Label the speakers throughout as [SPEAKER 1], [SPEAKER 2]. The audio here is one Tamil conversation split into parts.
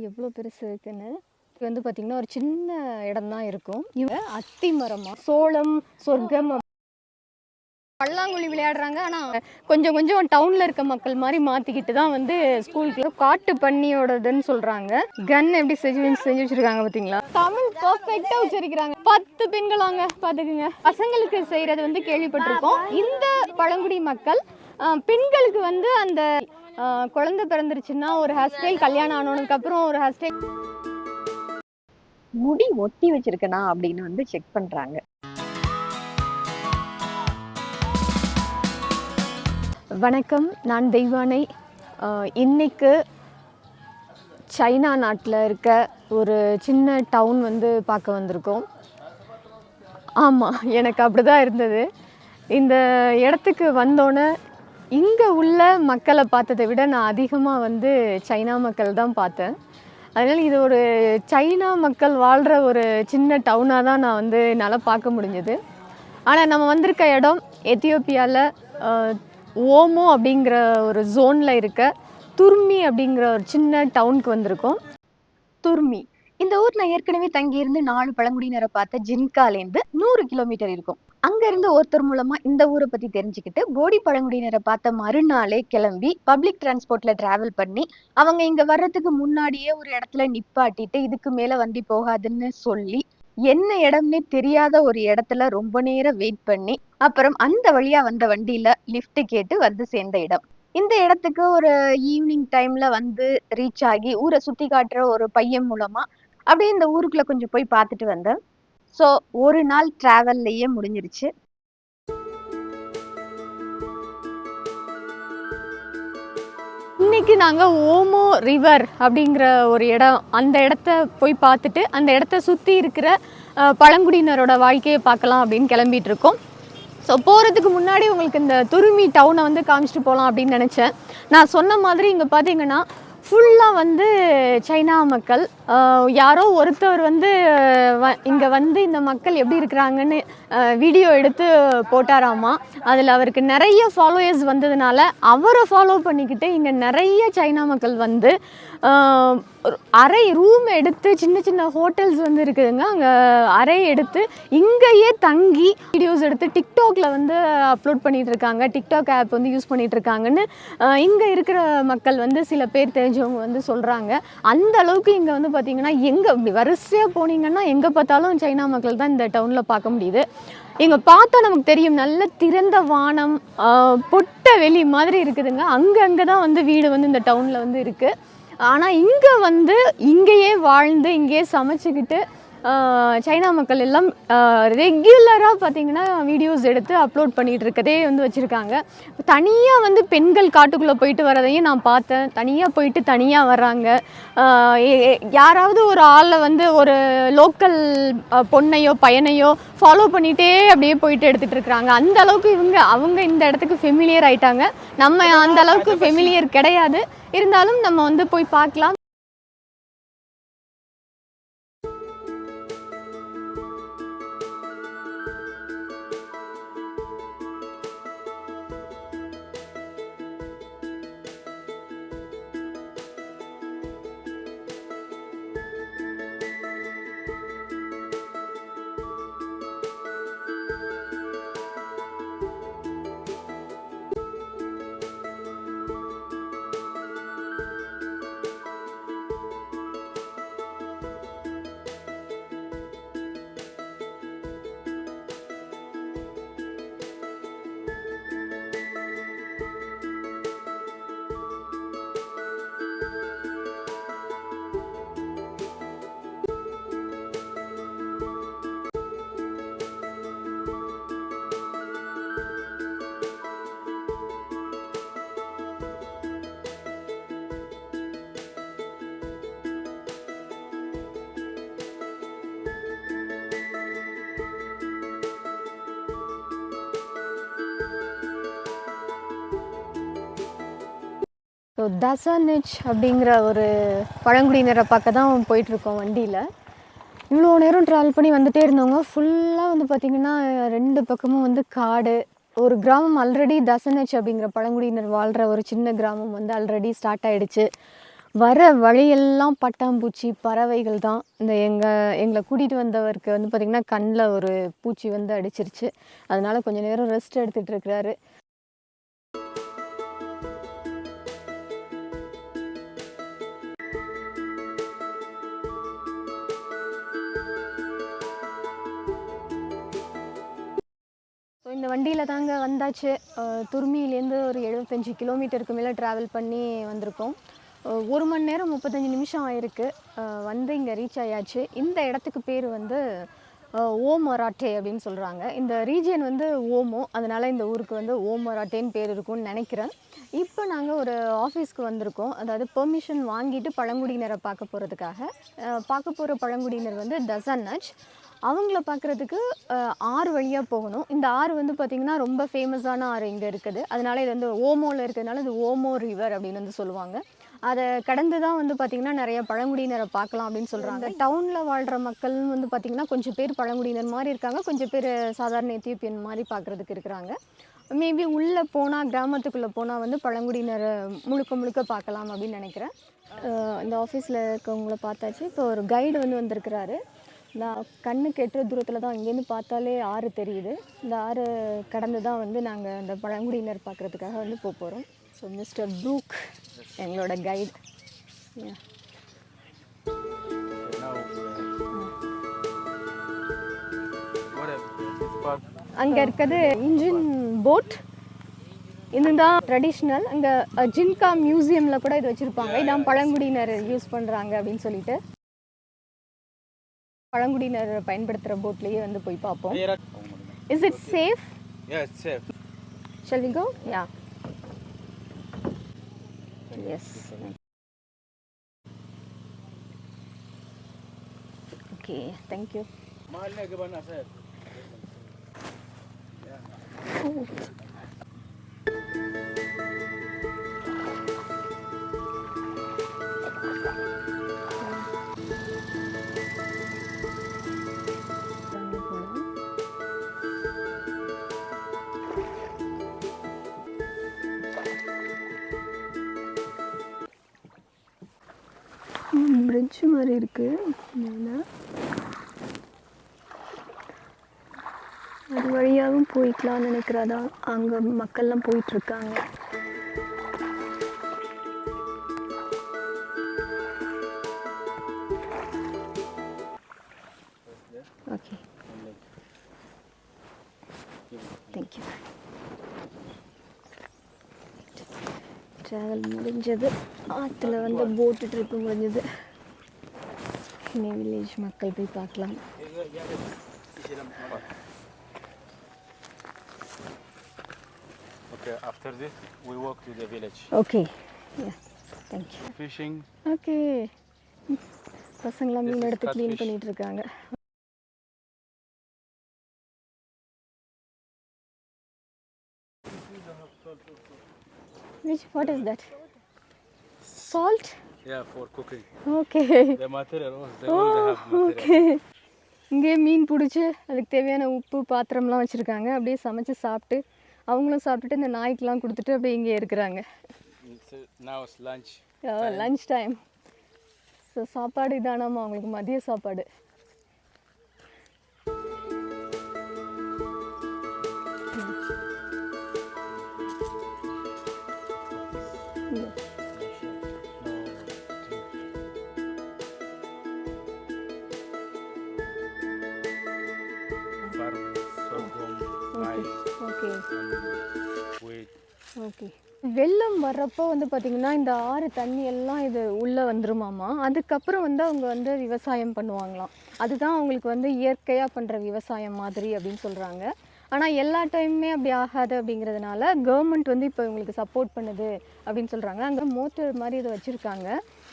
[SPEAKER 1] எவ்வளோ பெருசு இருக்குன்னு. இது வந்து பார்த்திங்கன்னா ஒரு சின்ன இடம் தான் இருக்கும். இவங்க அத்தி மரமாக சோளம் சொர்க்கம் பல்லாங்குழி விளையாடுறாங்க. ஆனால் கொஞ்சம் கொஞ்சம் டவுனில் இருக்க மக்கள் மாதிரி மாற்றிக்கிட்டு தான் வந்து ஸ்கூலுக்குள்ள காட்டு பண்ணியோடதுன்னு சொல்கிறாங்க. கன் எப்படி செஞ்சு வச்சுருக்காங்க பார்த்தீங்களா? தமிழ் பர்ஃபெக்டாக உச்சரிக்கிறாங்க. 10 பெண்களாங்க பார்த்துக்குங்க. பசங்களுக்கு செய்கிறது வந்து கேள்விப்பட்டிருக்கோம். இந்த பழங்குடி மக்கள் பெண்களுக்கு வந்து அந்த குழந்தை பிறந்துருச்சுன்னா ஒரு ஹேர் ஸ்டைல், கல்யாணம் ஆனதுக்கப்புறம் ஒரு ஹேர் ஸ்டைல்,
[SPEAKER 2] முடி ஒட்டி வச்சிருக்கனா அப்படின்னு வந்து செக் பண்றாங்க.
[SPEAKER 1] வணக்கம், நான் தெய்வானை. இன்னைக்கு சைனா நாட்டில் இருக்க ஒரு சின்ன டவுன் வந்து பார்க்க வந்திருக்கோம். ஆமாம், எனக்கு அப்படி தான் இருந்தது. இந்த இடத்துக்கு வந்தோன்னே இங்கே உள்ள மக்களை பார்த்ததை விட நான் அதிகமாக வந்து சைனா மக்கள் தான் பார்த்தேன். அதனால் இது ஒரு சைனா மக்கள் வாழ்கிற ஒரு சின்ன டவுனாக தான் நான் வந்து என்னால் பார்க்க முடிஞ்சது. ஆனால் நம்ம வந்திருக்க இடம் எத்தியோப்பியாவில் ஓமோ அப்படிங்கிற ஒரு ஜோனில் இருக்க துர்மி அப்படிங்கிற ஒரு சின்ன டவுனுக்கு வந்திருக்கோம்.
[SPEAKER 2] துர்மி இந்த ஊர் நான் ஏற்கனவே தங்கியிருந்து 4 பழங்குடியினரை பார்த்த ஜின்காலேருந்து 100 கிலோமீட்டர் இருக்கும். அங்க இருந்து ஒருத்தர் மூலமா இந்த ஊரை பத்தி தெரிஞ்சுக்கிட்டு போடி பழங்குடியினரை பார்த்த மறுநாளே கிளம்பி பப்ளிக் டிரான்ஸ்போர்ட்ல டிராவல் பண்ணி அவங்க இங்க வர்றதுக்கு முன்னாடியே ஒரு இடத்துல நிப்பாட்டிட்டு இதுக்கு மேல வண்டி போகாதுன்னு சொல்லி என்ன இடம்னே தெரியாத ஒரு இடத்துல ரொம்ப நேரம் வெயிட் பண்ணி அப்புறம் அந்த வழியா வந்த வண்டியில லிஃப்ட் கேட்டு வந்து சேர்ந்த இடம். இந்த இடத்துக்கு ஒரு ஈவினிங் டைம்ல வந்து ரீச் ஆகி ஊரை சுத்தி காட்டுற ஒரு பையன் மூலமா அப்படியே இந்த ஊருக்குள்ள கொஞ்சம் போய் பார்த்துட்டு வந்தேன். ஸோ ஒரு நாள் டிராவல்லையே முடிஞ்சிருச்சு.
[SPEAKER 1] இன்னைக்கு நாங்கள் ஓமோ ரிவர் அப்படிங்கிற ஒரு இடம், அந்த இடத்த போய் பார்த்துட்டு அந்த இடத்த சுற்றி இருக்கிற பழங்குடியினரோட வாழ்க்கையை பார்க்கலாம் அப்படின்னு கிளம்பிட்டு இருக்கோம். ஸோ போகிறதுக்கு முன்னாடி உங்களுக்கு இந்த துருமி டவுனை வந்து காமிச்சிட்டு போகலாம் அப்படின்னு நினச்சேன். நான் சொன்ன மாதிரி இங்கே பார்த்தீங்கன்னா ஃபுல்லாக வந்து சைனா மக்கள். யாரோ ஒருத்தர் வந்து இங்கே வந்து இந்த மக்கள் எப்படி இருக்கிறாங்கன்னு வீடியோ எடுத்து போட்டாராமா. அதில் அவருக்கு நிறைய ஃபாலோயர்ஸ் வந்ததுனால அவரை ஃபாலோ பண்ணிக்கிட்டு இங்கே நிறைய சைனா மக்கள் வந்து அறை ரூம் எடுத்து, சின்ன சின்ன ஹோட்டல்ஸ் வந்து இருக்குதுங்க, அங்கே அறை எடுத்து இங்கேயே தங்கி வீடியோஸ் எடுத்து டிக்டாக்ல வந்து அப்லோட் பண்ணிட்டு இருக்காங்க. டிக்டாக் ஆப் வந்து யூஸ் பண்ணிட்டு இருக்காங்கன்னு இங்கே இருக்கிற மக்கள் வந்து சில பேர் தெரிஞ்சவங்க வந்து சொல்கிறாங்க. அந்த அளவுக்கு இங்கே வந்து பார்த்திங்கன்னா எங்கே இப்படி வரிசையாக போனீங்கன்னா எங்கே பார்த்தாலும் சைனா மக்கள் தான் இந்த டவுனில் பார்க்க முடியுது. இங்கே பார்த்தா நமக்கு தெரியும், நல்ல திறந்த வானம், பொட்ட வெளி மாதிரி இருக்குதுங்க. அங்கங்கே தான் வந்து வீடு வந்து இந்த டவுனில் வந்து இருக்குது. ஆனால் இங்கே வந்து இங்கேயே வாழ்ந்து இங்கேயே சமைச்சிக்கிட்டு சைனா மக்கள் எல்லாம் ரெகுலராக பார்த்திங்கன்னா வீடியோஸ் எடுத்து அப்லோட் பண்ணிகிட்டு இருக்கதே வந்து வச்சுருக்காங்க. தனியாக வந்து பெண்கள் காட்டுக்குள்ளே போயிட்டு வரதையும் நான் பார்த்தேன். தனியாக போயிட்டு தனியாக வர்றாங்க. யாராவது ஒரு ஆளை வந்து ஒரு லோக்கல் பொண்ணையோ பையனையோ ஃபாலோ பண்ணிகிட்டே அப்படியே போயிட்டு எடுத்துகிட்டு இருக்கிறாங்க. அந்த அளவுக்கு அவங்க இந்த இடத்துக்கு ஃபெமிலியர் ஆயிட்டாங்க. நம்ம அந்த அளவுக்கு ஃபெமிலியர் கிடையாது. இருந்தாலும் நம்ம வந்து போய் பார்க்கலாம். ஸோ தசனிச் அப்படிங்கிற ஒரு பழங்குடியினரை பார்க்க தான் போயிட்டுருக்கோம் வண்டியில். இவ்வளோ நேரம் ட்ராவல் பண்ணி வந்துகிட்டே இருந்தவங்க ஃபுல்லாக வந்து பார்த்திங்கன்னா 2 பக்கமும் வந்து காடு. ஒரு கிராமம் ஆல்ரெடி தசனிச் அப்படிங்கிற பழங்குடியினர் வாழ்கிற ஒரு சின்ன கிராமம் வந்து ஆல்ரெடி ஸ்டார்ட் ஆகிடுச்சு. வர வழியெல்லாம் பட்டாம்பூச்சி பறவைகள் தான். இந்த எங்களை கூட்டிகிட்டு வந்தவருக்கு வந்து பார்த்திங்கன்னா கண்ணில் ஒரு பூச்சி வந்து அடிச்சிருச்சு. அதனால கொஞ்சம் நேரம் ரெஸ்ட் எடுத்துகிட்டு இருக்கிறாரு. ஸோ இந்த வண்டியில் தாங்க வந்தாச்சு. துருமியிலேருந்து ஒரு 75 கிலோமீட்டருக்கு மேலே ட்ராவல் பண்ணி வந்திருக்கோம். 1 மணி நேரம் 35 நிமிஷம் ஆயிருக்கு. வந்து இங்கே ரீச் ஆயாச்சு. இந்த இடத்துக்கு பேர் வந்து ஓமராட்டே அப்படின்னு சொல்கிறாங்க. இந்த ரீஜியன் வந்து ஓமோ, அதனால் இந்த ஊருக்கு வந்து ஓமராட்டேன்னு பேர் இருக்கும்னு நினைக்கிறேன். இப்போ நாங்கள் ஒரு ஆஃபீஸ்க்கு வந்திருக்கோம். அதாவது பெர்மிஷன் வாங்கிட்டு பழங்குடியினரை பார்க்க போகிறதுக்காக. பார்க்க போகிற பழங்குடியினர் வந்து டசன்னச். அவங்கள பார்க்குறதுக்கு ஆறு வழியாக போகணும். இந்த ஆறு வந்து பார்த்திங்கன்னா ரொம்ப ஃபேமஸான ஆறு இங்கே இருக்குது. அதனால் இது வந்து ஓமோவில் இருக்கிறதுனால இது ஓமோ ரிவர் அப்படின்னு வந்து சொல்லுவாங்க. அதை கடந்து தான் வந்து பார்த்திங்கன்னா நிறைய பழங்குடியினரை பார்க்கலாம் அப்படின்னு சொல்கிறாங்க. டவுனில் வாழ்கிற மக்கள்னு வந்து பார்த்திங்கன்னா கொஞ்சம் பேர் பழங்குடியினர் மாதிரி இருக்காங்க, கொஞ்சம் பேர் சாதாரண எத்தியோப்பியன் மாதிரி பார்க்குறதுக்கு இருக்கிறாங்க. மேபி உள்ளே போனால், கிராமத்துக்குள்ளே போனால் வந்து பழங்குடியினரை முழுக்க பார்க்கலாம் அப்படின்னு நினைக்கிறேன். இந்த ஆஃபீஸில் இருக்கவங்கள பார்த்தாச்சு. இப்போ ஒரு கைடு வந்து வந்திருக்கிறாரு. நான் கண்ணுக்கு எட்டுற தூரத்தில் தான், இங்கேருந்து பார்த்தாலே ஆறு தெரியுது. இந்த ஆறு கடந்து தான் வந்து நாங்கள் அந்த பழங்குடியினர் பார்க்குறதுக்காக வந்து போகிறோம். ஸோ மிஸ்டர் ப்ரூக் எங்களோட கைடு. அங்கே இருக்கிறது இன்ஜின் போட். இதுதான் ட்ரெடிஷ்னல். அங்கே ஜின்கா மியூசியமில் கூட இது வச்சுருப்பாங்க. இதான் பழங்குடியினர் யூஸ் பண்ணுறாங்க அப்படின்னு சொல்லிட்டு. பழங்குடியினர் பயன்படுத்துகிற போட்லேயே வந்து போய் பார்ப்போம். Is it safe?
[SPEAKER 3] Yeah, it's safe.
[SPEAKER 1] Shall we go? Yeah. Yes. Okay, thank you. Oh. Fridge மாதிரி இருக்கு. அது வழியாகவும் போய்க்கலாம்னு நினைக்கிறதா. அங்கே மக்கள்லாம் போயிட்டுருக்காங்க. Okay, thank you. ட்ராவல் முடிஞ்சது. ஆற்றுல வந்து போட்டு ட்ரிப்பு முடிஞ்சது. இனி வில்லேஜ் மக்கள் போய் பார்க்கலாம்.
[SPEAKER 3] Okay, after this we walk to the village.
[SPEAKER 1] Okay, thank you.
[SPEAKER 3] Fishing.
[SPEAKER 1] Okay, பசங்களாம் மீன் எடுத்து க்ளீன் பண்ணிட்டு இருக்காங்க. What is that? Salt?
[SPEAKER 3] Yeah, for cooking.
[SPEAKER 1] Okay.
[SPEAKER 3] The material, they only have material.
[SPEAKER 1] Okay. இங்கே மீன் பிடிச்சி அதுக்கு தேவையான உப்பு பாத்திரம்லாம் வச்சுருக்காங்க. அப்படியே சமைச்சு சாப்பிட்டு அவங்களும் சாப்பிட்டுட்டு இந்த நாய்க்கெலாம் கொடுத்துட்டு அப்படியே இங்கே இருக்கிறாங்க.
[SPEAKER 3] Now it's lunch.
[SPEAKER 1] Lunch time. So சாப்பாடு இதானாமா அவங்களுக்கு மதிய சாப்பாடு. ஓகே, வெள்ளம் வர்றப்போ வந்து பார்த்திங்கன்னா இந்த ஆறு தண்ணி எல்லாம் இது உள்ளே வந்துருமாமா. அதுக்கப்புறம் வந்து அவங்க வந்து விவசாயம் பண்ணுவாங்களாம். அதுதான் அவங்களுக்கு வந்து இயற்கையாக பண்ணுற விவசாயம் மாதிரி அப்படின்னு சொல்கிறாங்க. ஆனால் எல்லா டைமுமே அப்படி ஆகாது. அப்படிங்கிறதுனால கவர்மெண்ட் வந்து இப்போ இவங்களுக்கு சப்போர்ட் பண்ணுது அப்படின்னு சொல்கிறாங்க. அங்கே மோட்டர் மாதிரி இதை வச்சுருக்காங்க.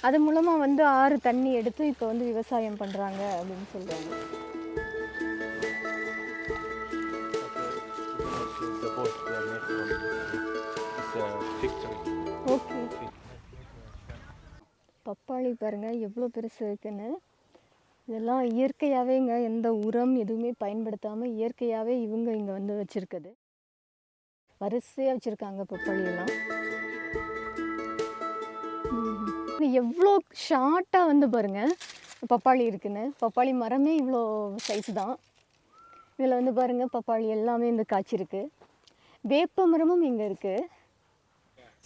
[SPEAKER 1] அது மூலமாக வந்து ஆறு தண்ணி எடுத்து இப்போ வந்து விவசாயம் பண்ணுறாங்க அப்படின்னு சொல்கிறாங்க. ஓகே, பப்பாளி பாருங்கள் எவ்வளோ பெருசு இருக்குன்னு. இதெல்லாம் இயற்கையாகவேங்க, எந்த உரம் எதுவுமே பயன்படுத்தாமல் இயற்கையாகவே இவங்க இங்கே வந்து வச்சுருக்குது. வரிசையாக வச்சுருக்காங்க பப்பாளியெல்லாம். எவ்வளோ ஷார்ட்டாக வந்து பாருங்கள் பப்பாளி இருக்குன்னு. பப்பாளி மரமே இவ்வளோ சைஸ் தான். இதில் வந்து பாருங்கள் பப்பாளி எல்லாமே இந்த காய்ச்சிருக்கு. வேப்ப மரமும் இங்கே இருக்குது.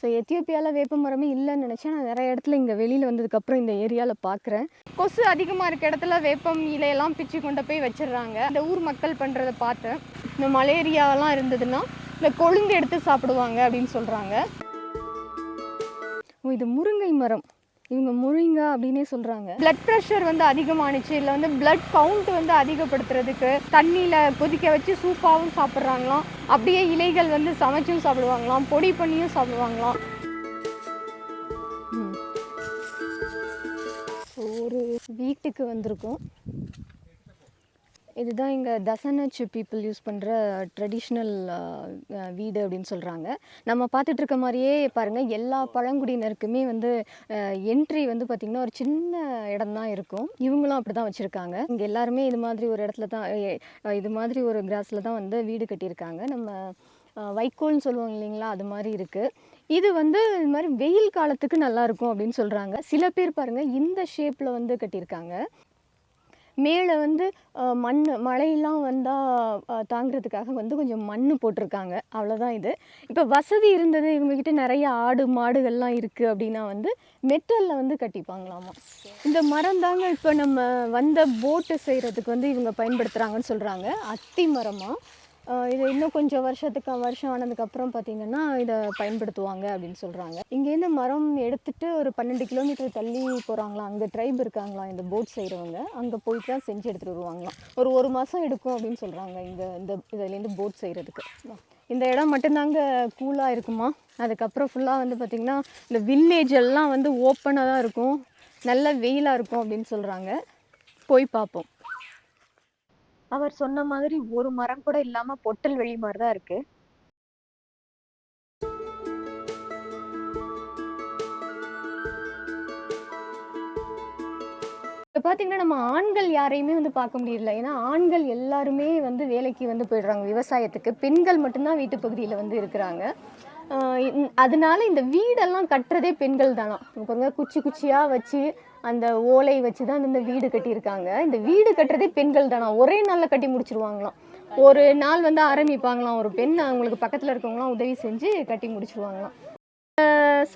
[SPEAKER 1] ஸோ எத்தியோப்பியாவில் வேப்ப மரமே இல்லைன்னு நினச்சேன். நான் நிறைய இடத்துல இங்கே வெளியில் வந்ததுக்கப்புறம் இந்த ஏரியாவில் பார்க்குறேன். கொசு அதிகமாக இருக்க இடத்துல வேப்பம் இலையெல்லாம் பிச்சு கொண்டு போய் வச்சிடுறாங்க. இந்த ஊர் மக்கள் பண்ணுறதை பார்த்தேன். இந்த மலேரியாலாம் இருந்ததுன்னா இந்த கொழுந்து எடுத்து சாப்பிடுவாங்க அப்படின்னு சொல்கிறாங்க. இது முருங்கை மரம். இவங்க முருங்கை அப்படின்னே சொல்கிறாங்க. பிளட் ப்ரெஷர் வந்து அதிகமானுச்சு, இல்லை வந்து பிளட் கவுண்ட் வந்து அதிகப்படுத்துறதுக்கு தண்ணியில் கொதிக்க வச்சு சூப்பாகவும் சாப்பிட்றாங்களாம். அப்படியே இலைகள் வந்து சமைச்சும் சாப்பிடுவாங்களாம், பொடி பண்ணியும் சாப்பிடுவாங்களாம். ஒரு வீட்டுக்கு வந்திருக்கோம். இதுதான் இங்கே தசனச் பீப்புள் யூஸ் பண்ணுற ட்ரெடிஷ்னல் வீடு அப்படின்னு சொல்கிறாங்க. நம்ம பார்த்துட்டு இருக்க மாதிரியே பாருங்கள், எல்லா பழங்குடியினருக்குமே வந்து என்ட்ரி வந்து பார்த்திங்கன்னா ஒரு சின்ன இடம் தான் இருக்கும். இவங்களும் அப்படி தான் வச்சுருக்காங்க. இங்கே எல்லாருமே இது மாதிரி ஒரு இடத்துல தான், இது மாதிரி ஒரு கிராஸில் தான் வந்து வீடு கட்டியிருக்காங்க. நம்ம வைக்கோல்னு சொல்லுவாங்க இல்லைங்களா, அது மாதிரி இருக்குது. இது வந்து இது மாதிரி வெயில் காலத்துக்கு நல்லாயிருக்கும் அப்படின்னு சொல்கிறாங்க. சில பேர் பாருங்கள் இந்த ஷேப்பில் வந்து கட்டியிருக்காங்க. மேலே வந்து மண் மழையெல்லாம் வந்தால் தாங்கிறதுக்காக வந்து கொஞ்சம் மண் போட்டிருக்காங்க, அவ்வளோதான். இது இப்போ வசதி இருந்தது, இவங்ககிட்ட நிறைய ஆடு மாடுகள்லாம் இருக்குது அப்படின்னா வந்து மெட்டலில் வந்து கட்டிப்பாங்களாமா. இந்த மரம் தாங்க இப்போ நம்ம வந்த போட்டு செய்கிறதுக்கு வந்து இவங்க பயன்படுத்துகிறாங்கன்னு சொல்கிறாங்க. அத்தி மரமாக. இது இன்னும் கொஞ்சம் வருஷம் ஆனதுக்கப்புறம் பார்த்திங்கன்னா இதை பயன்படுத்துவாங்க அப்படின்னு சொல்கிறாங்க. இங்கேருந்து மரம் எடுத்துகிட்டு ஒரு 12 கிலோமீட்டர் தள்ளி போகிறாங்களாம். அங்கே ட்ரைப் இருக்காங்களாம் இந்த போட் செய்கிறவங்க. அங்கே போயிட்டு தான் செஞ்சு எடுத்துகிட்டு வருவாங்களாம். ஒரு மாதம் எடுக்கும் அப்படின்னு சொல்கிறாங்க இந்த இதுலேருந்து போட் செய்கிறதுக்கு. இந்த இடம் மட்டும்தாங்க கூலாக இருக்குமா. அதுக்கப்புறம் ஃபுல்லாக வந்து பார்த்திங்கன்னா இந்த வில்லேஜ் எல்லாம் வந்து ஓப்பனாக தான் இருக்கும், நல்ல வெயிலாக இருக்கும் அப்படின்னு சொல்கிறாங்க. போய் பார்ப்போம்.
[SPEAKER 2] அவர் சொன்ன மாதிரி ஒரு மரம் கூட இல்லாம பொட்டல் வெளி மாதிரி தான் இருக்கு.
[SPEAKER 1] இப்போ பார்த்தீங்கன்னா நம்ம ஆண்கள் யாரையுமே வந்து பார்க்க முடியல. ஏன்னா ஆண்கள் எல்லாருமே வந்து வேலைக்கு வந்து போயிடுறாங்க விவசாயத்துக்கு. பெண்கள் மட்டும்தான் வீட்டு பகுதியில் வந்து இருக்கிறாங்க. அதனால இந்த வீடெல்லாம் கட்டுறதே பெண்கள் தானா. பாருங்க, குச்சி குச்சியாக வச்சு அந்த ஓலை வச்சு தான் இந்த வீடு கட்டியிருக்காங்க. இந்த வீடு கட்டுறதே பெண்கள் தானா. ஒரே நாளில் கட்டி முடிச்சிருவாங்களாம். ஒரு நாள் வந்து ஆரம்பிப்பாங்களாம். ஒரு பெண் அவங்களுக்கு பக்கத்தில் இருக்கவங்களாம் உதவி செஞ்சு கட்டி முடிச்சிருவாங்களாம்.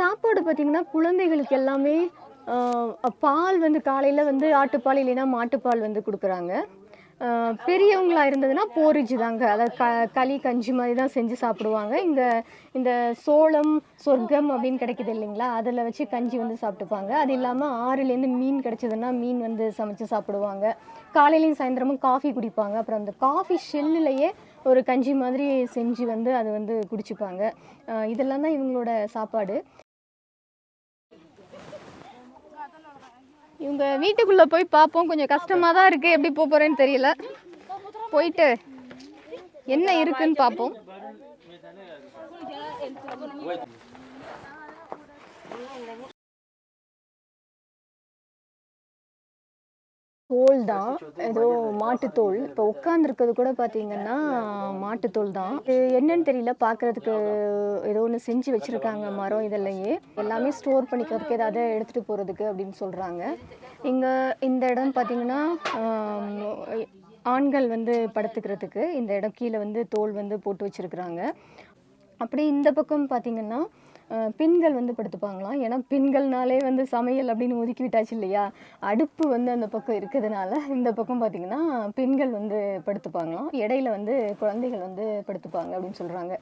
[SPEAKER 1] சாப்பாடு பார்த்திங்கன்னா குழந்தைகளுக்கு எல்லாமே பால் வந்து காலையில் வந்து ஆட்டுப்பால் இல்லைன்னா மாட்டுப்பால் வந்து கொடுக்குறாங்க. பெரியவங்களாக இருந்ததுன்னா போரிஜ் தாங்க, அதாவது களி கஞ்சி மாதிரி தான் செஞ்சு சாப்பிடுவாங்க. இந்த சோளம் சொர்க்கம் அப்படின்னு கிடைக்கிது இல்லைங்களா, அதில் வச்சு கஞ்சி வந்து சாப்பிட்டுப்பாங்க. அது இல்லாமல் ஆறுலேருந்து மீன் கிடைச்சதுன்னா மீன் வந்து சமைச்சு சாப்பிடுவாங்க. காலையிலையும் சாயந்தரமும் காஃபி குடிப்பாங்க. அப்புறம் அந்த காஃபி ஷெல்லுலையே ஒரு கஞ்சி மாதிரி செஞ்சு வந்து அது வந்து குடிச்சுப்பாங்க. இதெல்லாம் தான் இவங்களோட சாப்பாடு. இவங்க வீட்டுக்குள்ளே போய் பார்ப்போம். கொஞ்சம் கஷ்டமாக தான் இருக்குது, எப்படி போக போகிறேன்னு தெரியல. போயிட்டு என்ன இருக்குன்னு பார்ப்போம். தோல் தான், ஏதோ மாட்டுத்தோல். இப்போ உட்காந்துருக்கிறது கூட பார்த்தீங்கன்னா மாட்டுத்தோல் தான். இது என்னன்னு தெரியல, பார்க்குறதுக்கு ஏதோ ஒன்று செஞ்சு வச்சுருக்காங்க மரம் இதெல்லையே. எல்லாமே ஸ்டோர் பண்ணிக்கிறதுக்கு, ஏதாவது எடுத்துகிட்டு போகிறதுக்கு அப்படின்னு சொல்கிறாங்க. இங்கே இந்த இடம் பார்த்திங்கன்னா ஆண்கள் வந்து படுத்துக்கிறதுக்கு இந்த இடம் கீழே வந்து தோல் வந்து போட்டு வச்சுருக்குறாங்க. அப்படி இந்த பக்கம் பார்த்திங்கன்னா பெண்கள் வந்து படுத்துப்பாங்களாம். ஏன்னா பெண்கள்னாலே வந்து சமையல் அப்படின்னு ஒதுக்கி விட்டாச்சு இல்லையா, அடுப்பு வந்து அந்த பக்கம் இருக்கிறதுனால இந்த பக்கம் பார்த்திங்கன்னா பெண்கள் வந்து படுத்துப்பாங்களாம். இடையில வந்து குழந்தைகள் வந்து படுத்துப்பாங்க அப்படின்னு சொல்கிறாங்க.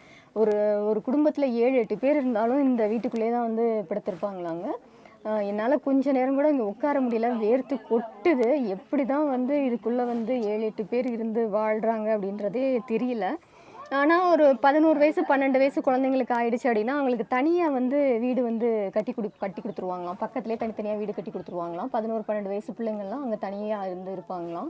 [SPEAKER 1] ஒரு குடும்பத்தில் 7-8 பேர் இருந்தாலும் இந்த வீட்டுக்குள்ளே தான் வந்து படுத்திருப்பாங்களாங்க. என்னால் கொஞ்ச நேரம் கூட இங்கே உட்கார முடியல, வேர்த்து கொட்டுது. எப்படி தான் வந்து இதுக்குள்ளே வந்து 7-8 பேர் இருந்து வாழ்கிறாங்க அப்படின்றதே தெரியல. ஆனால் ஒரு 11 வயசு 12 வயசு குழந்தைங்களுக்கு ஆயிடுச்சு அப்படின்னா அவங்களுக்கு தனியாக வந்து வீடு வந்து கட்டி கொடுத்துருவாங்களாம். பக்கத்துலேயே தனித்தனியாக வீடு கட்டி கொடுத்துருவாங்களாம். 11-12 வயசு பிள்ளைங்கள்லாம் அங்கே தனியாக இருந்து இருப்பாங்களாம்.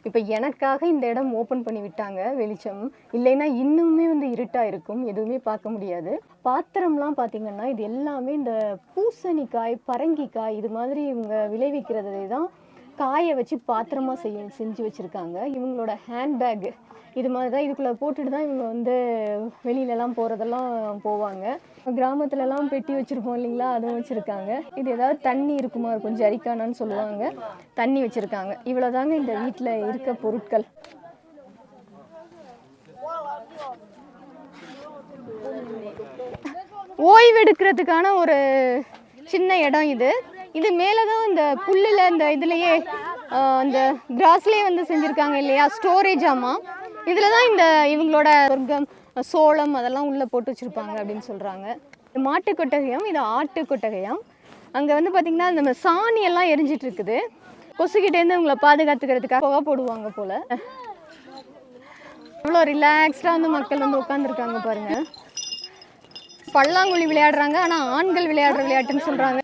[SPEAKER 1] இப்போ எனக்காக இந்த இடம் ஓப்பன் பண்ணி விட்டாங்க, வெளிச்சம் இல்லைன்னா இன்னுமே வந்து இருட்டாக இருக்கும், எதுவுமே பார்க்க முடியாது. பாத்திரம்லாம் பார்த்திங்கன்னா இது எல்லாமே இந்த பூசணிக்காய் பரங்கிக்காய் இது மாதிரி இவங்க விளைவிக்கிறதே தான் காய வச்சு பாத்திரமாக செஞ்சு வச்சுருக்காங்க. இவங்களோட ஹேண்ட்பேக் இது மாதிரி தான், இதுக்குள்ளே போட்டுட்டு தான் இவங்க வந்து வெளியிலலாம் போகிறதெல்லாம் போவாங்க. கிராமத்துலலாம் பெட்டி வச்சுருப்போம் இல்லைங்களா, அதுவும் வச்சுருக்காங்க. இது ஏதாவது தண்ணி இருக்குமா இருக்கும், ஜரிக்கானான்னு சொல்லுவாங்க, தண்ணி வச்சுருக்காங்க. இவ்வளோதாங்க இந்த வீட்டில் இருக்க பொருட்கள். ஓய்வு எடுக்கிறதுக்கான ஒரு சின்ன இடம் இது. இது மேலே தான் இந்த புல்லில் இந்த இதுலேயே அந்த கிராஸ்லேயே வந்து செஞ்சுருக்காங்க இல்லையா, ஸ்டோரேஜ். ஆமாம், இதில் தான் இந்த இவங்களோட சொர்க்கம், சோளம் அதெல்லாம் உள்ளே போட்டு வச்சுருப்பாங்க அப்படின்னு சொல்கிறாங்க. இது மாட்டு கொட்டகையம், இது ஆட்டு கொட்டகையம். அங்கே வந்து பார்த்திங்கன்னா நம்ம சாணியெல்லாம் எரிஞ்சிட்டு இருக்குது. கொசுக்கிட்டேருந்து இவங்களை பாதுகாத்துக்கிறதுக்காக புகை போடுவாங்க போல். அவ்வளோ ரிலாக்ஸ்டாக வந்து மக்கள் வந்து உட்காந்துருக்காங்க பாருங்கள். பல்லாங்குழி விளையாடுறாங்க, ஆனால் ஆண்கள் விளையாடுற விளையாட்டுன்னு சொல்கிறாங்க.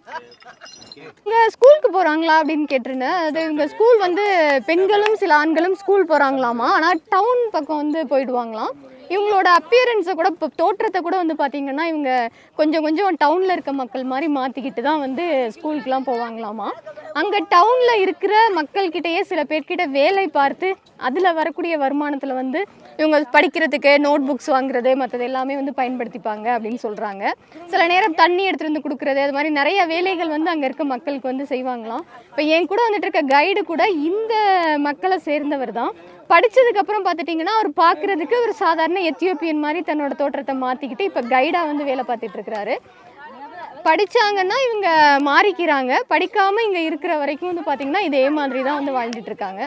[SPEAKER 1] இங்கே ஸ்கூலுக்கு போகிறாங்களா அப்படின்னு கேட்டிருந்தேன். அது இங்கே ஸ்கூல் வந்து பெண்களும் சில ஆண்களும் ஸ்கூல் போகிறாங்களாமா, ஆனால் டவுன் பக்கம் வந்து போயிடுவாங்களாம். இவங்களோட அப்பியரன்ஸை கூட, இப்போ தோற்றத்தை கூட வந்து பார்த்திங்கன்னா இவங்க கொஞ்சம் கொஞ்சம் டவுனில் இருக்க மக்கள் மாதிரி மாற்றிக்கிட்டு தான் வந்து ஸ்கூலுக்குலாம் போவாங்களாமா. அங்கே டவுனில் இருக்கிற மக்கள்கிட்டயே சில பேர்கிட்ட வேலை பார்த்து அதில் வரக்கூடிய வருமானத்தில் வந்து இவங்க படிக்கிறதுக்கு நோட் புக்ஸ் வாங்குறது மற்றது எல்லாமே வந்து பயன்படுத்திப்பாங்க அப்படின்னு சொல்கிறாங்க. சில நேரம் தண்ணி எடுத்துகிட்டு வந்து கொடுக்குறது, அது மாதிரி நிறைய வேலைகள் வந்து அங்கே இருக்க மக்களுக்கு வந்து செய்வாங்களாம். இப்போ என் கூட வந்துட்டு இருக்க கைடு கூட இந்த மக்களை சேர்ந்தவர் தான். படித்ததுக்கப்புறம் பார்த்துட்டிங்கன்னா அவர் பார்க்குறதுக்கு ஒரு சாதாரண எத்தியோப்பியன் மாதிரி தன்னோட தோற்றத்தை மாற்றிக்கிட்டு இப்போ கைடாக வந்து வேலை பார்த்துட்டு இருக்கிறாரு. படித்தாங்கன்னா இவங்க மாறிக்கிறாங்க, படிக்காமல் இங்கே இருக்கிற வரைக்கும் வந்து பார்த்திங்கன்னா இதே மாதிரி தான் வந்து வாழ்ந்துட்டு இருக்காங்க.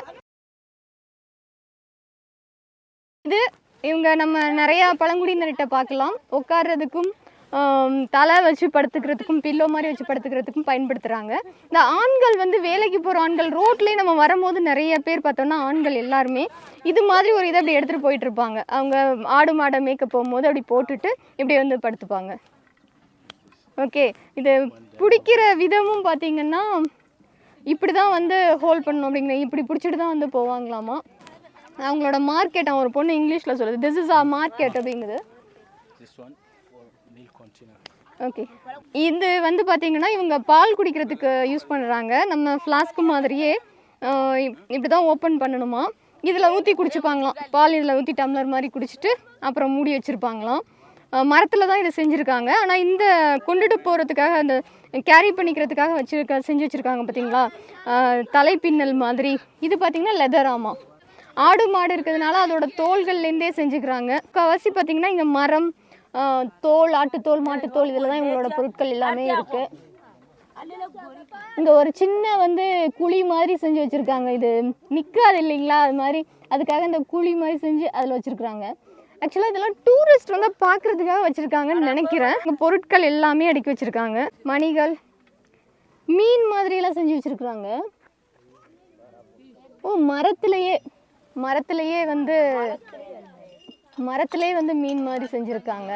[SPEAKER 1] இது இவங்க நம்ம நிறையா பழங்குடியினர்கிட்ட பார்க்கலாம். உட்கார்றதுக்கும் தலை வச்சு படுத்துக்கிறதுக்கும் பில்லோ மாதிரி வச்சு படுத்துக்கிறதுக்கும் பயன்படுத்துகிறாங்க. இந்த ஆண்கள் வந்து வேலைக்கு போகிற ஆண்கள் ரோட்லேயே நம்ம வரும்போது நிறைய பேர் பார்த்தோம்னா ஆண்கள் எல்லாருமே இது மாதிரி ஒரு இதை அப்படி எடுத்துகிட்டு போயிட்டு இருப்பாங்க. அவங்க ஆடு மாடை மேய்க்க போகும்போது அப்படி போட்டுட்டு இப்படி வந்து படுத்துப்பாங்க. ஓகே, இது பிடிக்கிற விதமும் பார்த்திங்கன்னா இப்படி தான் வந்து ஹோல்ட் பண்ணணும் அப்படிங்கிற, இப்படி பிடிச்சிட்டு தான் வந்து போவாங்களாமா. அவங்களோட மார்க்கெட், ஒரு பொண்ணு இங்கிலீஷில் சொல்லுது, திஸ் இஸ் ஆ மார்க்கெட் அப்படிங்குது. ஓகே, இது வந்து பார்த்திங்கன்னா இவங்க பால் குடிக்கிறதுக்கு யூஸ் பண்ணுறாங்க. நம்ம ஃப்ளாஸ்க்கு மாதிரியே இப்படி தான் ஓப்பன் பண்ணணுமா. இதில் ஊற்றி குடிச்சுப்பாங்களாம், பால் இதில் ஊற்றி டம்ளர் மாதிரி குடிச்சிட்டு அப்புறம் மூடி வச்சுருப்பாங்களாம். மரத்தில் தான் இதை செஞ்சுருக்காங்க. ஆனால் இந்த கொண்டுட்டு போகிறதுக்காக, அந்த கேரி பண்ணிக்கிறதுக்காக செஞ்சு வச்சுருக்காங்க பார்த்தீங்களா, தலைப்பின்னல் மாதிரி. இது பார்த்திங்கன்னா லெதராமா. ஆடு மாடு இருக்கிறதுனால அதோட தோள்கள்லேருந்தே செஞ்சுக்கிறாங்க. கவசி பார்த்திங்கன்னா இங்கே மரம், தோல், ஆட்டுத்தோல், மாட்டுத்தோல், இதில் தான் இவங்களோட பொருட்கள் எல்லாமே இருக்குது. இங்கே ஒரு சின்ன வந்து குழி மாதிரி செஞ்சு வச்சுருக்காங்க. இது நிற்காது இல்லைங்களா, அது மாதிரி அதுக்காக இந்த குழி மாதிரி செஞ்சு அதில் வச்சுருக்குறாங்க. ஆக்சுவலாக இதெல்லாம் டூரிஸ்ட் வந்து பார்க்குறதுக்காக வச்சுருக்காங்கன்னு நினைக்கிறேன். இங்கே பொருட்கள் எல்லாமே அடுக்கி வச்சுருக்காங்க. மணிகள், மீன் மாதிரியெல்லாம் செஞ்சு வச்சுருக்குறாங்க. ஓ, மரத்துலேயே வந்து மீன் மாதிரி செஞ்சுருக்காங்க.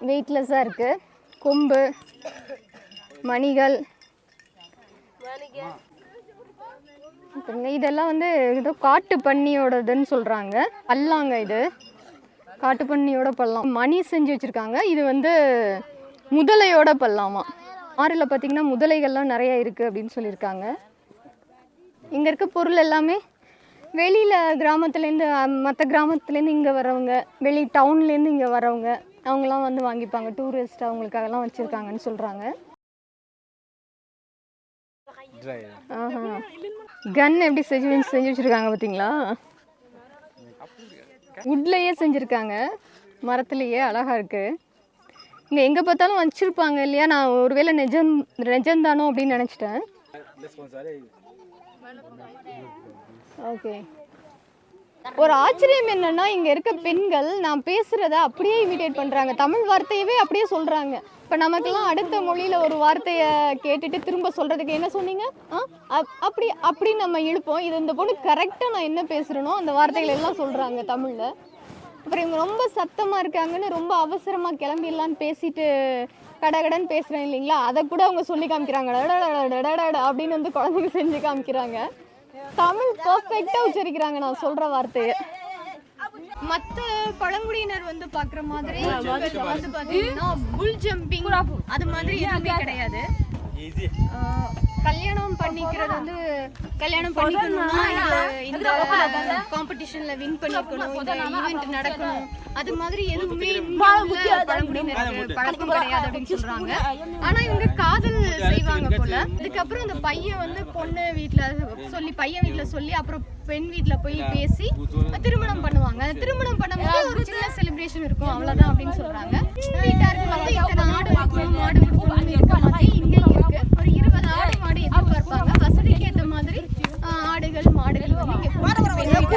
[SPEAKER 1] வெயிட்லெஸ்ஸாக இருக்குது. கொம்பு, மணிகள், இதெல்லாம் வந்து ஏதோ காட்டு பன்னியோடதுன்னு சொல்கிறாங்க. பல்லாங்க, இது காட்டு பன்னியோட பல்லாம். மணி செஞ்சு வச்சுருக்காங்க. இது வந்து முதலையோட பல்லாமா. ஆறில் பார்த்திங்கன்னா முதலைகள்லாம் நிறையா இருக்குது அப்படின்னு சொல்லியிருக்காங்க. இங்கே இருக்க பொருள் எல்லாமே வெளியில் கிராமத்துலேருந்து, மற்ற கிராமத்துலேருந்து இங்கே வரவங்க, வெளி டவுன்லேருந்து இங்கே வரவங்க, அவங்களாம் வந்து வாங்கிப்பாங்க. டூரிஸ்ட் அவங்களுக்காகலாம் வச்சுருக்காங்கன்னு சொல்கிறாங்க. கன் எப்படி செஞ்சு வச்சுருக்காங்க பார்த்தீங்களா, வுட்லேயே செஞ்சுருக்காங்க, மரத்துலேயே அழகாக இருக்குது. இங்கே எங்கே பார்த்தாலும் வச்சுருப்பாங்க இல்லையா. நான் ஒருவேளை நிஜம்தானோ அப்படின்னு நினச்சிட்டேன். ஓகே, ஒரு ஆச்சரியம் என்னன்னா இங்கே இருக்க பெண்கள் நான் பேசுகிறத அப்படியே இமிடேட் பண்ணுறாங்க. தமிழ் வார்த்தையவே அப்படியே சொல்கிறாங்க. இப்போ நமக்கெல்லாம் அடுத்த மொழியில் ஒரு வார்த்தையை கேட்டுட்டு திரும்ப சொல்கிறதுக்கு என்ன சொன்னீங்க, அப்படி நம்ம இழுப்போம். இது இந்த பொண்ணு கரெக்டாக நான் என்ன பேசுகிறேனோ அந்த வார்த்தைகள் எல்லாம் சொல்கிறாங்க தமிழில். அப்புறம் இவங்க ரொம்ப சத்தமாக இருக்காங்கன்னு ரொம்ப அவசரமாக கிளம்பிடலான்னு பேசிட்டு கடகடன்னு பேசுகிறேன் இல்லைங்களா, அதை கூட அவங்க சொல்லி காமிக்கிறாங்க. அப்படின்னு வந்து குழந்தைங்க செஞ்சு காமிக்கிறாங்க. தமிழ் பர்ஃபெக்டாக உச்சரிக்கிறாங்க நான் சொல்கிற வார்த்தையை. மற்ற பழங்குடியினர் வந்து பார்க்குற மாதிரி வந்து பார்த்தீங்கன்னா புல் ஜம்பிங் அது மாதிரி எதுவுமே கிடையாது. கல்யாணம் பண்ணிக்கிறது வந்து கல்யாணம் பண்ணிக்கணும்னா இந்த காம்படிஷன்ல வின் பண்ணிக்கணும், இந்த ஈவென்ட் நடக்கணும், அது மாதிரி எதுவுமே பழங்குடியினருக்கு பழக்கம் கிடையாது அப்படின்னு சொல்றாங்க. ஆனா இவங்க காதல் செய்வாங்க போல. அதுக்கப்புறம் அந்த பையன் வந்து பொண்ணு வீட்டுல சொல்லி, பையன் வீட்டுல சொல்லி, அப்புறம் பெண் வீட்டுல போய் பேசி திருமணம் பண்ணுவாங்க. திருமணம் பண்ணும்போது ஒரு சின்ன செலிப்ரேஷன் இருக்கும், அவ்வளவுதான் அப்படின்னு சொல்றாங்க. வீட்டாருக்கு வந்து இத்தனை ஆடு இருக்கணும், மாடு கொடுக்கணும்னு இருக்க மாதிரி இங்க இருக்கு. ஒரு 20 ஆடு மாடு எதிர்பார்ப்பாங்க. வசதிக்கு ஏற்ற மாதிரி ஆடுகள் மாடுகள் வந்து இங்க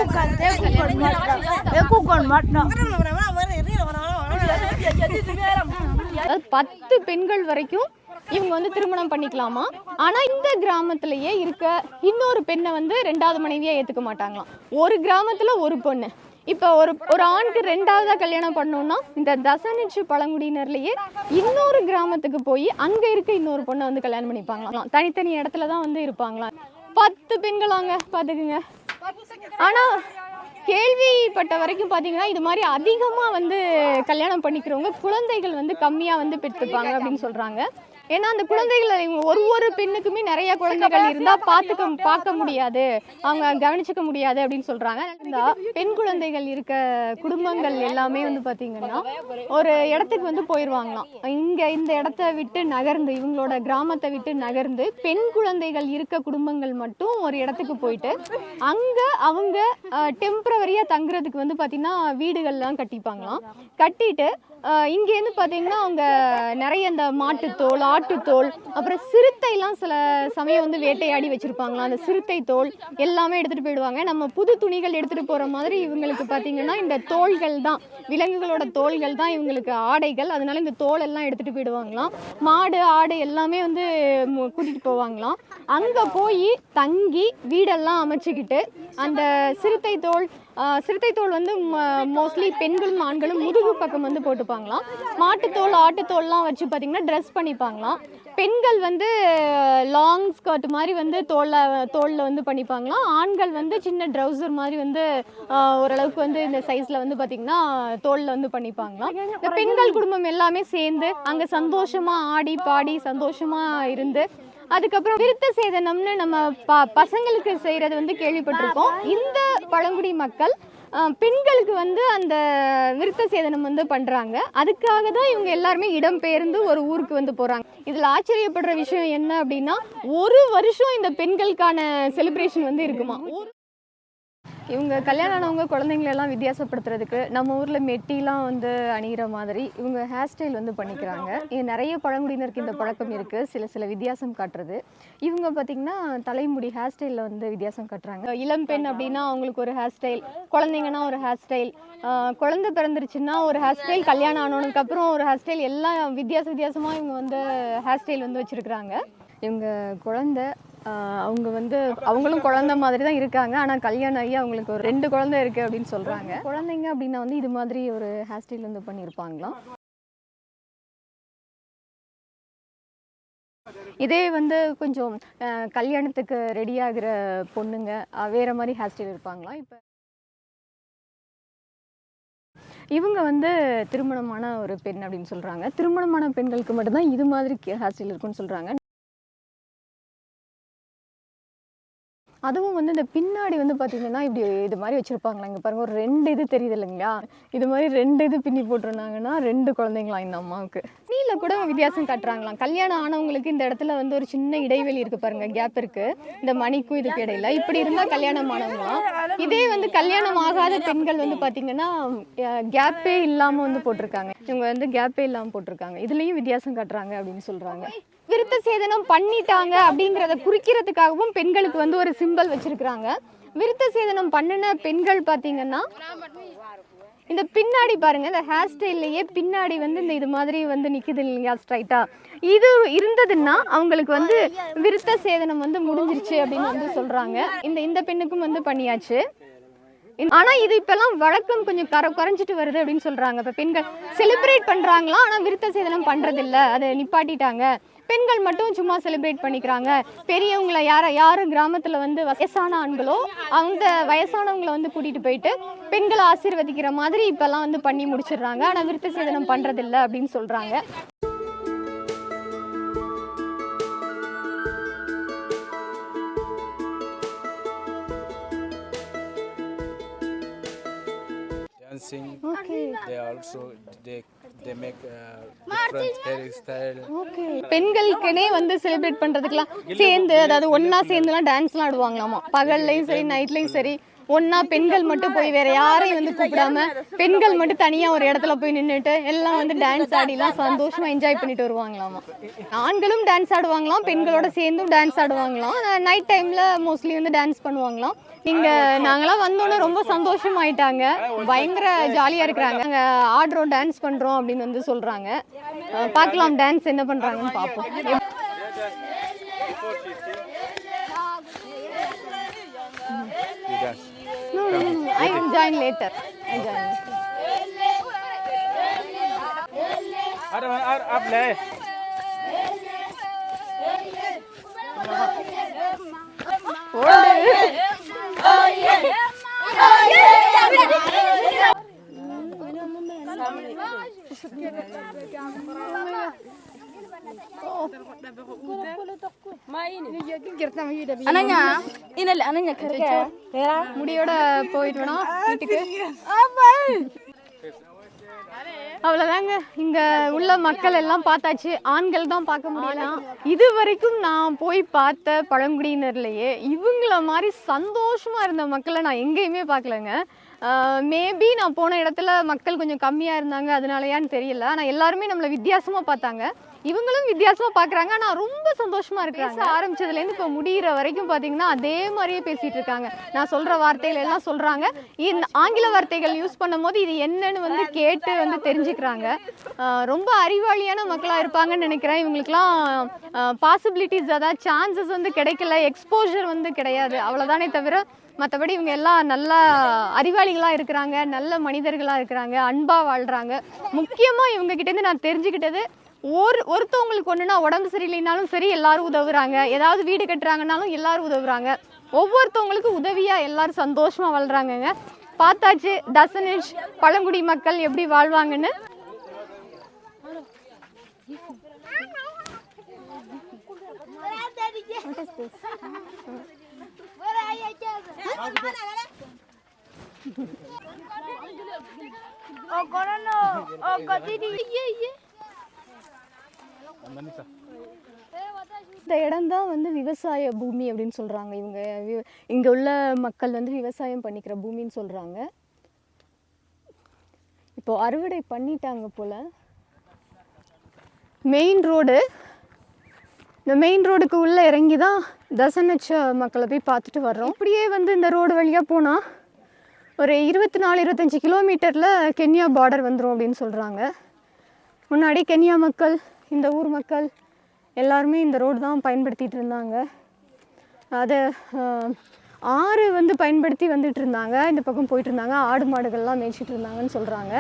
[SPEAKER 1] 10 பெண்கள் வரைக்கும் இவங்க வந்து திருமணம் பண்ணிக்கலாமா. ஆனா இந்த கிராமத்திலேயே இருக்க இன்னொரு பெண்ணை வந்து 2வது மனைவியா ஏத்துக்க மாட்டாங்களாம். ஒரு கிராமத்துல ஒரு பொண்ணு. இப்போ ஒரு ஆணுக்கு 2வதா கல்யாணம் பண்ணோம்னா இந்த தசனிச்சு பழங்குடியினர்லயே இன்னொரு கிராமத்துக்கு போய் அங்க இருக்க இன்னொரு பொண்ணை வந்து கல்யாணம் பண்ணிப்பாங்களாம். தனித்தனி இடத்துல தான் வந்து இருப்பாங்களாம். 10 பெண்களாங்க பாத்துக்குங்க. ஆனா கேள்விப்பட்ட வரைக்கும் பாத்தீங்கன்னா இது மாதிரி அதிகமா வந்து கல்யாணம் பண்ணிக்கிறவங்க குழந்தைகள் வந்து கம்மியா வந்து பெற்றுப்பாங்க அப்படின்னு சொல்றாங்க. ஏன்னா அந்த குழந்தைகளை ஒரு பெண்ணுக்குமே நிறைய குழந்தைகள் இருந்தா பார்க்க முடியாது, அவங்க கவனிச்சுக்க முடியாது அப்படின்னு சொல்றாங்க. இந்த பெண் குழந்தைகள் இருக்க குடும்பங்கள் எல்லாமே வந்து பாத்தீங்கன்னா ஒரு இடத்துக்கு வந்து போயிடுவாங்களாம். இந்த இடத்த விட்டு நகர்ந்து, இவங்களோட கிராமத்தை விட்டு நகர்ந்து பெண் குழந்தைகள் இருக்க குடும்பங்கள் மட்டும் ஒரு இடத்துக்கு போயிட்டு அங்க அவங்க டெம்பரவரியா தங்குறதுக்கு வந்து பாத்தீங்கன்னா வீடுகள்லாம் கட்டிப்பாங்களாம். கட்டிட்டு இங்கேருந்து பார்த்தீங்கன்னா அவங்க நிறைய இந்த மாட்டுத்தோல், ஆட்டுத்தோல், அப்புறம் சிறுத்தைலாம் சில சமயம் வந்து வேட்டையாடி வச்சுருப்பாங்களாம். அந்த சிறுத்தை தோல் எல்லாமே எடுத்துகிட்டு போயிடுவாங்க. நம்ம புது துணிகள் எடுத்துகிட்டு போகிற மாதிரி இவங்களுக்கு பார்த்தீங்கன்னா இந்த தோள்கள் தான், விலங்குகளோட தோள்கள் தான் இவங்களுக்கு ஆடைகள். அதனால இந்த தோல் எல்லாம் எடுத்துகிட்டு போயிடுவாங்களாம். மாடு ஆடு எல்லாமே வந்து கூட்டிகிட்டு போவாங்களாம். அங்கே போய் தங்கி வீடெல்லாம் அமைச்சுக்கிட்டு அந்த சிறுத்தை தோல் வந்து மோஸ்ட்லி பெண்களும் ஆண்களும் முதுகு பக்கம் வந்து போட்டுப்பாங்களாம். மாட்டுத்தோல் ஆட்டுத்தோல்லாம் வச்சு பார்த்தீங்கன்னா ட்ரெஸ் பண்ணிப்பாங்களாம். பெண்கள் வந்து லாங் ஸ்கர்ட் மாதிரி வந்து தோலில் வந்து பண்ணிப்பாங்களாம். ஆண்கள் வந்து சின்ன ட்ரௌசர் மாதிரி வந்து ஓரளவுக்கு வந்து இந்த சைஸில் வந்து பார்த்திங்கன்னா தோலில் வந்து பண்ணிப்பாங்களாம். இந்த பெண்கள் குடும்பம் எல்லாமே சேர்ந்து அங்கே சந்தோஷமாக ஆடி பாடி சந்தோஷமாக இருந்து அதுக்கப்புறம் விருத்த சேதனம்னு நம்ம பசங்களுக்கு செய்கிறது வந்து கேள்விப்பட்டிருக்கோம். இந்த பழங்குடி மக்கள் பெண்களுக்கு வந்து அந்த விருத்த சேதனம் வந்து பண்ணுறாங்க. அதுக்காக தான் இவங்க எல்லாருமே இடம்பெயர்ந்து ஒரு ஊருக்கு வந்து போகிறாங்க. இதில் ஆச்சரியப்படுற விஷயம் என்ன அப்படின்னா, ஒரு வருஷம் இந்த பெண்களுக்கான செலிப்ரேஷன் வந்து இருக்குமா. இவங்க கல்யாணம் ஆனவங்க குழந்தைங்களெல்லாம் வித்தியாசப்படுத்துறதுக்கு நம்ம ஊரில் மெட்டிலாம் வந்து அணிகிற மாதிரி இவங்க ஹேர் ஸ்டைல் வந்து பண்ணிக்கிறாங்க. நிறைய பழங்குடியினருக்கு இந்த பழக்கம் இருக்குது, சில வித்தியாசம் காட்டுறது. இவங்க பார்த்திங்கன்னா தலைமுடி ஹேர் ஸ்டைலில் வந்து வித்தியாசம் காட்டுறாங்க. இளம் பெண் அப்படின்னா அவங்களுக்கு ஒரு ஹேர் ஸ்டைல், குழந்தைங்கன்னா ஒரு ஹேர் ஸ்டைல், குழந்தை பிறந்துருச்சுன்னா ஒரு ஹேர் ஸ்டைல், கல்யாணம் ஆனதுக்கப்புறம் ஒரு ஹேர் ஸ்டைல், எல்லாம் வித்தியாசமாக இவங்க வந்து ஹேர் ஸ்டைல் வந்து வச்சுருக்குறாங்க. இவங்க குழந்தை அவங்க வந்து அவங்களும் குழந்தை மாதிரி தான் இருக்காங்க. ஆனால் கல்யாணம் ஆகி அவங்களுக்கு ஒரு 2 குழந்தை இருக்குது அப்படின்னு சொல்கிறாங்க. குழந்தைங்க அப்படின்னா வந்து இது மாதிரி ஒரு ஹேர் ஸ்டைல் வந்து பண்ணியிருப்பாங்களாம். இதே வந்து கொஞ்சம் கல்யாணத்துக்கு ரெடி ஆகிற பொண்ணுங்க வேறு மாதிரி ஹேர் ஸ்டைல் இருப்பாங்களாம். இப்போ இவங்க வந்து திருமணமான ஒரு பெண் அப்படின்னு சொல்கிறாங்க. திருமணமான பெண்களுக்கு மட்டும்தான் இது மாதிரி ஹேர் ஸ்டைல் இருக்குன்னு சொல்கிறாங்க. அதுவும் வந்து இந்த பின்னாடி வந்து பார்த்தீங்கன்னா இப்படி இது மாதிரி வச்சுருப்பாங்களா. இங்கே பாருங்கள், ஒரு 2 இது தெரியுது இல்லைங்களா, இது மாதிரி 2 இது பின்னி போட்டிருந்தாங்கன்னா 2 குழந்தைங்களாம் இந்த அம்மாவுக்கு. நீல கூட வித்தியாசம் காட்டுறாங்களாம். கல்யாணம் ஆனவங்களுக்கு இந்த இடத்துல வந்து ஒரு சின்ன இடைவெளி இருக்குது பாருங்கள், கேப் இருக்குது இந்த மணிக்கும் இதுக்கு இடையில. இப்படி இருந்தால் கல்யாணம் ஆனவங்களாம். இதே வந்து கல்யாணம் ஆகாத பெண்கள் வந்து பார்த்தீங்கன்னா கேப்பே இல்லாமல் வந்து போட்டிருக்காங்க. இவங்க வந்து கேப்பே இல்லாமல் போட்டிருக்காங்க. இதுலேயும் வித்தியாசம் காட்டுறாங்க அப்படின்னு சொல்கிறாங்க. விருத்த சேதனம் பண்ணிட்டாங்க அப்படிங்கிறத குறிக்கிறதுக்காகவும் பெண்களுக்கு வந்து ஒரு சிம்பல் வச்சிருக்கிறாங்க. விருத்த சேதனம் பண்ணின பெண்கள் பார்த்தீங்கன்னா இந்த பின்னாடி பாருங்க, இந்த ஹேர் ஸ்டைல்லையே பின்னாடி வந்து இந்த இது மாதிரி வந்து நிற்குது இல்லையா ஸ்ட்ரைட்டா, இது இருந்ததுன்னா அவங்களுக்கு வந்து விருத்த சேதனம் வந்து முடிஞ்சிருச்சு அப்படின்னு வந்து சொல்றாங்க. இந்த பெண்ணுக்கும் வந்து பண்ணியாச்சு. ஆனா இது இப்பெல்லாம் வழக்கம் கொஞ்சம் குறைஞ்சிட்டு வருது அப்படின்னு சொல்றாங்க. இப்ப பெண்கள் செலிப்ரேட் பண்றாங்களா, ஆனா விருத்த சேதனம் பண்றது இல்ல, அதை நிப்பாட்டிட்டாங்க. பெண்கள் மட்டும் சும்மா செலிப்ரேட் பண்ணிக்கிறாங்க. பெரியவங்களை யாரும் கிராமத்துல வந்து வயசான ஆண்களோ அந்த வயசானவங்களை வந்து கூட்டிட்டு போயிட்டு பெண்களை ஆசீர்வதிக்கிற மாதிரி இப்பெல்லாம் வந்து பண்ணி முடிச்சிடுறாங்க. ஆனா விருத்த சேதனம் பண்றது இல்ல அப்படின்னு சொல்றாங்க.
[SPEAKER 3] they also they make different hairstyle.
[SPEAKER 1] Okay, பெண்களுக்குனே வந்து செலிப்ரேட் பண்றதுக்குலாம் சேர்ந்து, அதாவது ஒண்ணா சேர்ந்துலாம் டான்ஸ்லாம் ஆடுவாங்களாமா. பகல்லையும் சரி நைட்லையும் சரி ஒண்ணா பெண்கள் மட்டும் போய் வேற யாரையும் வந்து கூப்பிடாம பெண்கள் மட்டும் தனியா ஒரு இடத்துல போய் நின்றுட்டு எல்லாம் வந்து டான்ஸ் ஆடிலாம் சந்தோஷமா என்ஜாய் பண்ணிட்டு வருவாங்களாமா. ஆண்களும் டான்ஸ் ஆடுவாங்களாம், பெண்களோட சேர்ந்தும் டான்ஸ் ஆடுவாங்களாம். நைட் டைம்ல மோஸ்ட்லி வந்து டான்ஸ் பண்ணுவாங்களாம். நீங்க நாங்களாம் வந்தோன்னே ரொம்ப சந்தோஷமாயிட்டாங்க, பயங்கர ஜாலியா இருக்கிறாங்க. நாங்க ஆடுறோம் டான்ஸ் பண்றோம் அப்படின்னு வந்து சொல்றாங்க. பார்க்கலாம் டான்ஸ் என்ன பண்றாங்கன்னு பார்ப்போம்.
[SPEAKER 3] You dance.
[SPEAKER 1] No, I will join later. I join later.
[SPEAKER 3] Up le.
[SPEAKER 4] Anaknya, ini lah anaknya kerja.
[SPEAKER 1] முடியோட போயிட்டு வேணாம் வீட்டுக்கு. அவ்வளோதாங்க, இங்க உள்ள மக்கள் எல்லாம் பார்த்தாச்சு. ஆண்கள் தான் பார்க்க முடியல. இது வரைக்கும் நான் போய் பார்த்த பழங்குடியினர்லயே இவங்கள மாதிரி சந்தோஷமா இருந்த மக்களை நான் எங்கேயுமே பார்க்கலங்க. மேபி நான் போன இடத்துல மக்கள் கொஞ்சம் கம்மியாக இருந்தாங்க, அதனாலயான்னு தெரியல. ஆனால் எல்லாருமே நம்மளை வித்தியாசமாக பார்த்தாங்க, இவங்களும் வித்தியாசமாக பார்க்குறாங்க. ஆனால் ரொம்ப சந்தோஷமாக இருக்காங்க. ஆரம்பிச்சதுலேருந்து இப்போ முடிகிற வரைக்கும் பார்த்தீங்கன்னா அதே மாதிரியே பேசிகிட்டு இருக்காங்க. நான் சொல்கிற வார்த்தைகள் எல்லாம் சொல்கிறாங்க. இந்த ஆங்கில வார்த்தைகள் யூஸ் பண்ணும் போது இது என்னன்னு வந்து கேட்டு வந்து தெரிஞ்சுக்கிறாங்க. ரொம்ப அறிவாளியான மக்களாக இருப்பாங்கன்னு நினைக்கிறேன். இவங்களுக்குலாம் பாசிபிலிட்டிஸ், அதாவது சான்சஸ் வந்து கிடைக்கல, எக்ஸ்போஜர் வந்து கிடையாது, அவ்வளோதானே தவிர மற்றபடி இவங்க எல்லாம் நல்லா அறிவாளிகளாக இருக்கிறாங்க, நல்ல மனிதர்களாக இருக்கிறாங்க, அன்பாக வாழ்கிறாங்க. முக்கியமாக இவங்க கிட்டேருந்து நான் தெரிஞ்சுக்கிட்டது, ஒருத்தவங்களுக்கு ஒன்றுனா உடம்பு சரியில்லைனாலும் சரி எல்லாரும் உதவுறாங்க, ஏதாவது வீடு கட்டுறாங்கனாலும் எல்லாரும் உதவுறாங்க, ஒவ்வொருத்தவங்களுக்கு உதவியாக எல்லாரும் சந்தோஷமாக வாழ்கிறாங்கங்க. பார்த்தாச்சு டசனிஷ் பழங்குடி மக்கள் எப்படி வாழ்வாங்கன்னு. இந்த இடம் தான் வந்து விவசாய பூமி அப்படின்னு சொல்றாங்க. இவங்க இங்க உள்ள மக்கள் வந்து விவசாயம் பண்ணிக்கிற பூமின்னு சொல்றாங்க. இப்போ அறுவடை பண்ணிட்டாங்க போல. மெயின் ரோடு, இந்த மெயின் ரோடுக்கு உள்ளே இறங்கி தான் தசனச் மக்களை போய் பார்த்துட்டு வர்றோம். இப்படியே வந்து இந்த ரோடு வழியாக போனால் ஒரு 24-25 கிலோமீட்டரில் கென்யா பார்டர் வந்துடும் அப்படின்னு சொல்கிறாங்க. முன்னாடி கென்யா மக்கள், இந்த ஊர் மக்கள் எல்லாருமே இந்த ரோடு தான் பயன்படுத்திகிட்டு இருந்தாங்க. அதை ஆறு வந்து பயன்படுத்தி வந்துட்டு இருந்தாங்க, இந்த பக்கம் போயிட்டு இருந்தாங்க, ஆடு மாடுகள்லாம் மேய்ச்சிட்டு இருந்தாங்கன்னு சொல்கிறாங்க.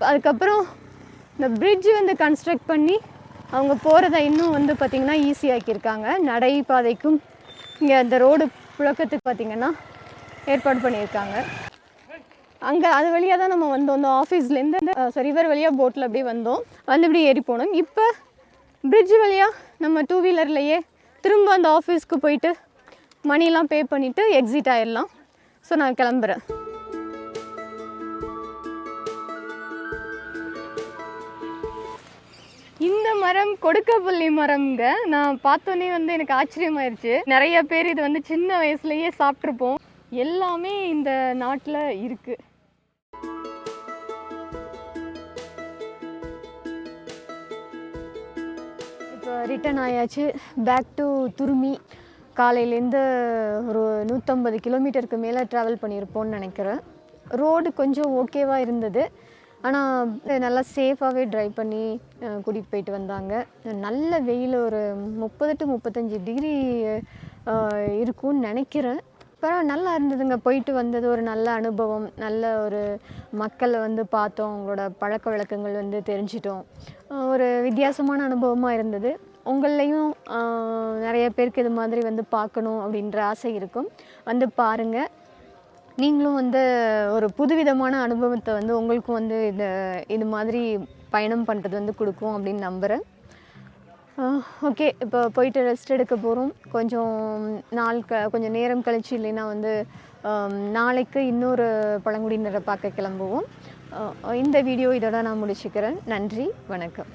[SPEAKER 1] அதுக்கப்புறம் இந்த பிரிட்ஜ் வந்து கன்ஸ்ட்ரக்ட் பண்ணி அவங்க போகிறத இன்னும் வந்து பார்த்திங்கன்னா ஈஸியாக்கியிருக்காங்க. நடைபாதைக்கும் இங்கே இந்த ரோடு புழக்கத்துக்கு பார்த்திங்கன்னா ஏற்பாடு பண்ணியிருக்காங்க. அங்கே அது வழியாக தான் நம்ம வந்தோம், இந்த ஆஃபீஸ்லேருந்து ரிவர் வழியாக போட்டில் அப்படியே வந்தோம், வந்து இப்படி ஏறி போனோம். இப்போ பிரிட்ஜ் வழியாக நம்ம 2 வீலர்லையே திரும்ப அந்த ஆஃபீஸ்க்கு போயிட்டு மணிலாம் பே பண்ணிவிட்டு எக்ஸிட் ஆகிடலாம். ஸோ நான் கிளம்புறேன். இந்த மரம் கொடுக்கப்புள்ளி மரம்ங்க. நான் பார்த்தோன்னே வந்து எனக்கு ஆச்சரியமாயிருச்சு. நிறைய பேர் இது வந்து சின்ன வயசுலேயே சாப்பிட்ருப்போம். எல்லாமே இந்த நாட்டில் இருக்குது. இப்போ ரிட்டர்ன் ஆயாச்சு, பேக் டு துருமி. காலையிலேருந்து ஒரு 150 கிலோமீட்டருக்கு மேலே ட்ராவல் பண்ணியிருப்போம்னு நினைக்கிறேன். ரோடு கொஞ்சம் ஓகேவாக இருந்தது, ஆனால் நல்லா சேஃபாகவே ட்ரைவ் பண்ணி கூட்டிகிட்டு போயிட்டு வந்தாங்க. நல்ல வெயில், ஒரு 30 to 35 டிகிரி இருக்கும்னு நினைக்கிறேன். அப்புறம் நல்லா இருந்ததுங்க, போயிட்டு வந்தது ஒரு நல்ல அனுபவம். நல்ல ஒரு மக்களை வந்து பார்த்தோம், அவங்களோட பழக்க வழக்கங்கள் வந்து தெரிஞ்சிட்டோம். ஒரு வித்தியாசமான அனுபவமாக இருந்தது. உங்களையும் நிறைய பேருக்கு இது மாதிரி வந்து பார்க்கணும் அப்படின்ற ஆசை இருக்கும், வந்து பாருங்கள். நீங்களும் வந்து ஒரு புதுவிதமான அனுபவத்தை வந்து உங்களுக்கும் வந்து இது மாதிரி பயணம் பண்ணுறது வந்து கொடுக்கும் அப்படின்னு நம்புகிறேன். ஓகே, இப்போ போயிட்டு ரெஸ்ட் எடுக்க போகிறோம். கொஞ்சம் நேரம் கழிச்சு, இல்லைன்னா வந்து நாளைக்கு இன்னொரு பழங்குடியினரை பார்க்க கிளம்புவோம். இந்த வீடியோ இதோட நான் முடிச்சுக்கிறேன். நன்றி, வணக்கம்.